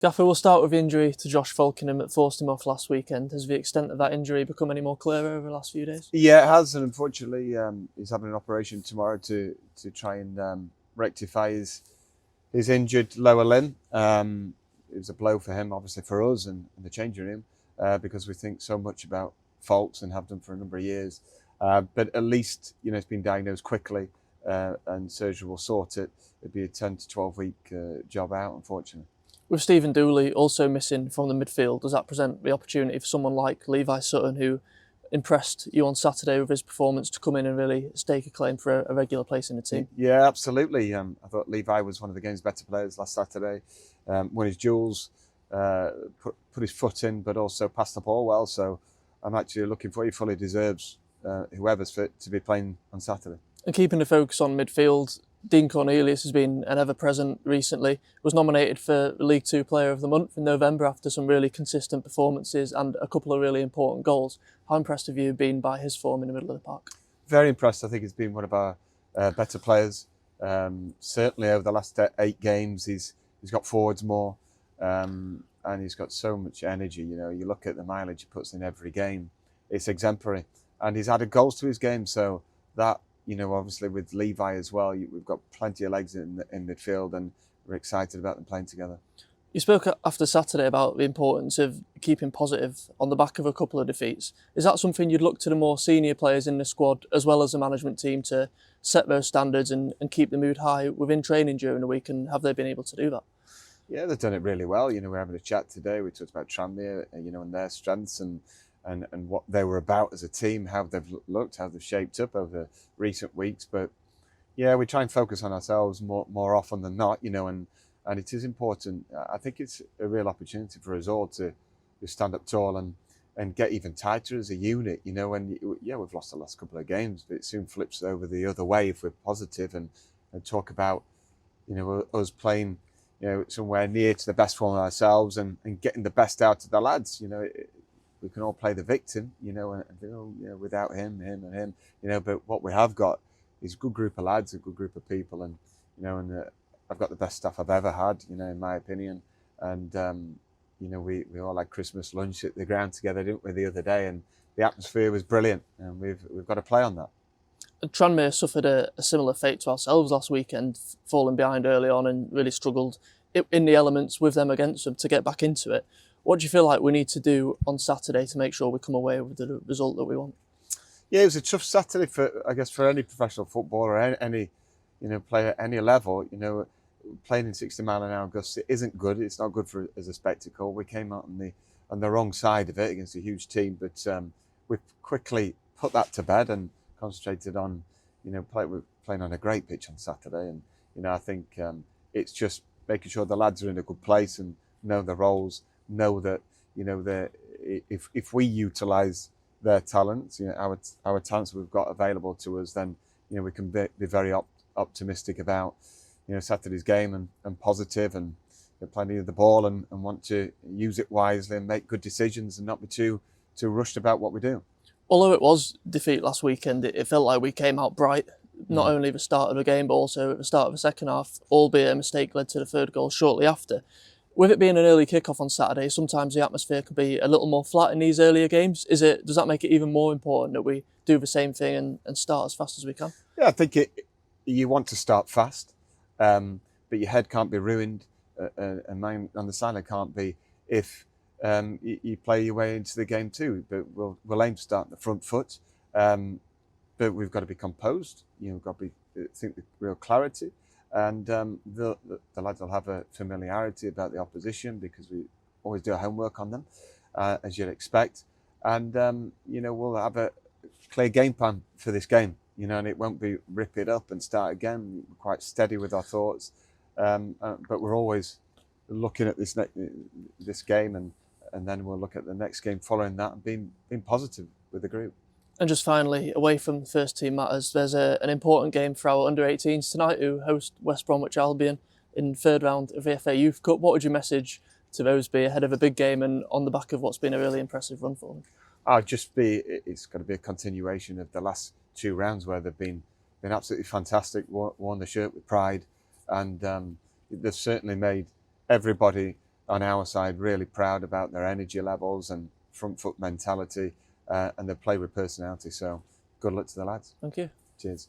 Gaffer, we'll start with the injury to Josh Falkingham that forced him off last weekend. Has the extent of that injury become any more clear over the last few days? Yeah, it has, and unfortunately, he's having an operation tomorrow to try and rectify his injured lower limb. It was a blow for him, obviously for us and the changing room, because we think so much about faults and have done for a number of years. But at least it's been diagnosed quickly, and surgery will sort it. It'd be a 10 to 12 week job out, unfortunately. With Stephen Dooley also missing from the midfield, does that present the opportunity for someone like Levi Sutton, who impressed you on Saturday with his performance, to come in and really stake a claim for a regular place in the team? Yeah, absolutely. I thought Levi was one of the game's better players last Saturday. Won his duels, put his foot in, but also passed the ball well. So I'm actually looking for he fully deserves whoever's fit to be playing on Saturday. And keeping the focus on midfield, Dean Cornelius has been an ever-present recently. Was nominated for League Two Player of the Month in November after some really consistent performances and a couple of really important goals. How impressed have you been by his form in the middle of the park? Very impressed. I think he's been one of our better players. Certainly over the last 8 games, he's got forwards more, and he's got so much energy. You look at the mileage he puts in every game; it's exemplary. And he's added goals to his game, so that. Obviously with Levi as well, we've got plenty of legs in midfield, and we're excited about them playing together. You spoke after Saturday about the importance of keeping positive on the back of a couple of defeats. Is that something you'd look to the more senior players in the squad, as well as the management team, to set those standards and keep the mood high within training during the week, and have they been able to do that? Yeah, they've done it really well. We're having a chat today. We talked about Tranmere, and their strengths and what they were about as a team, how they've looked, how they've shaped up over recent weeks. But yeah, we try and focus on ourselves more often than not, and it is important. I think it's a real opportunity for us all to stand up tall and get even tighter as a unit, and we've lost the last couple of games, but it soon flips over the other way if we're positive and talk about, us playing, somewhere near to the best form of ourselves and getting the best out of the lads. We can all play the victim, without him, but what we have got is a good group of lads, a good group of people, and I've got the best staff I've ever had, in my opinion. And we all had Christmas lunch at the ground together, didn't we, the other day, and the atmosphere was brilliant, and we've got to play on that. Tranmere suffered a similar fate to ourselves last weekend, falling behind early on and really struggled in the elements with them against them to get back into it. What do you feel like we need to do on Saturday to make sure we come away with the result that we want? Yeah, it was a tough Saturday for any professional footballer or any player at any level. Playing in 60 mile an hour gusts, it isn't good. It's not good as a spectacle. We came out on the wrong side of it against a huge team, but we've quickly put that to bed and concentrated on playing on a great pitch on Saturday. And I think it's just making sure the lads are in a good place and know their roles. Know that if we utilise their talents, our talents we've got available to us, then we can be very optimistic about Saturday's game and positive and plenty of the ball and want to use it wisely and make good decisions and not be too rushed about what we do. Although it was defeat last weekend, it felt like we came out bright. Not only at the start of the game, but also at the start of the second half, albeit a mistake led to the third goal shortly after. With it being an early kick-off on Saturday, sometimes the atmosphere could be a little more flat in these earlier games. Does that make it even more important that we do the same thing and start as fast as we can? Yeah, I think you want to start fast, but your head can't be ruined, and mine on the sideline can't be if you play your way into the game too. But we'll aim to start on the front foot, but we've got to be composed. We've got to think with real clarity. And the lads will have a familiarity about the opposition because we always do our homework on them, as you'd expect. And, we'll have a clear game plan for this game, and it won't be rip it up and start again. We're quite steady with our thoughts. But we're always looking at this game and then we'll look at the next game following that and being positive with the group. And just finally, away from first team matters, there's an important game for our under-18s tonight, who host West Bromwich Albion in third round of the FA Youth Cup. What would your message to those be ahead of a big game and on the back of what's been a really impressive run for them? It's going to be a continuation of the last 2 rounds where they've been absolutely fantastic, worn the shirt with pride, and they've certainly made everybody on our side, really proud about their energy levels and front foot mentality, and they play with personality. So good luck to the lads. Thank you. Cheers.